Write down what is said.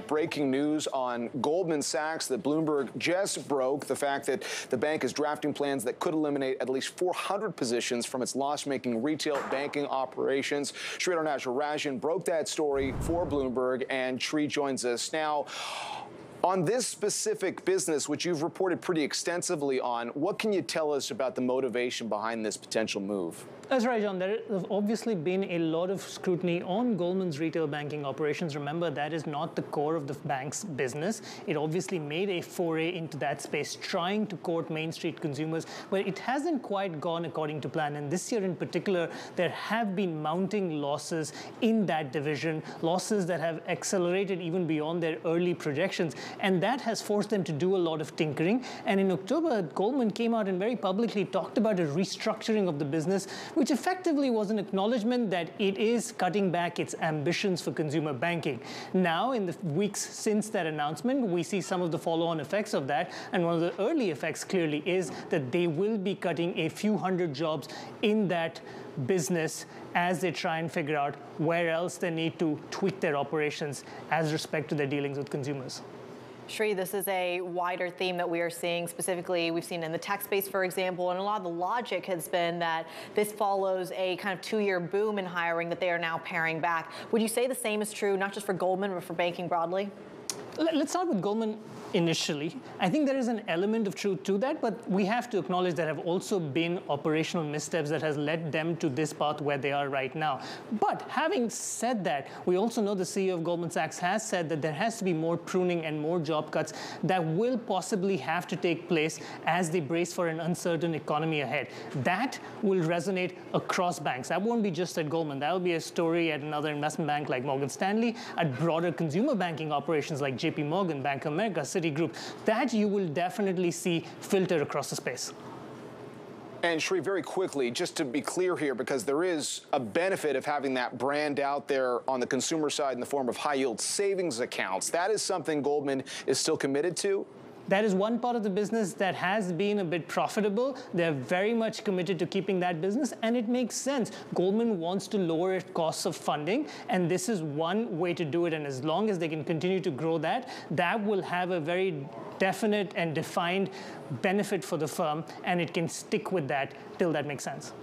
Breaking news on Goldman Sachs that Bloomberg just broke, the fact that the bank is drafting plans that could eliminate at least 400 positions from its loss-making retail banking operations. Sridhar Natarajan broke that story for Bloomberg, and Sri joins us now. On this specific business, which you've reported pretty extensively on, what can you tell us about the motivation behind this potential move? That's right, John. There has obviously been a lot of scrutiny on Goldman's retail banking operations. Remember, that is not the core of the bank's business. It obviously made a foray into that space, trying to court Main Street consumers, but it hasn't quite gone according to plan. And this year in particular, there have been mounting losses in that division, losses that have accelerated even beyond their early projections. And that has forced them to do a lot of tinkering. And in October, Goldman came out and very publicly talked about a restructuring of the business, which effectively was an acknowledgement that it is cutting back its ambitions for consumer banking. Now, in the weeks since that announcement, we see some of the follow-on effects of that. And one of the early effects clearly is that they will be cutting a few hundred jobs in that business as they try and figure out where else they need to tweak their operations as respect to their dealings with consumers. Sri, this is a wider theme that we are seeing. Specifically, we've seen in the tech space, for example, and a lot of the logic has been that this follows a kind of two-year boom in hiring that they are now paring back. Would you say the same is true, not just for Goldman, but for banking broadly? Let's start with Goldman initially. I think there is an element of truth to that, but we have to acknowledge there have also been operational missteps that has led them to this path where they are right now. But having said that, we also know the CEO of Goldman Sachs has said that there has to be more pruning and more job cuts that will possibly have to take place as they brace for an uncertain economy ahead. That will resonate across banks. That won't be just at Goldman. That will be a story at another investment bank like Morgan Stanley, at broader consumer banking operations like JP Morgan, Bank of America, Group, that you will definitely see filter across the space. And Sri, very quickly, just to be clear here, because there is a benefit of having that brand out there on the consumer side in the form of high-yield savings accounts. That is something Goldman is still committed to? That is one part of the business that has been a bit profitable. They're very much committed to keeping that business, and it makes sense. Goldman wants to lower its costs of funding, and this is one way to do it. And as long as they can continue to grow that, that will have a very definite and defined benefit for the firm, and it can stick with that till that makes sense.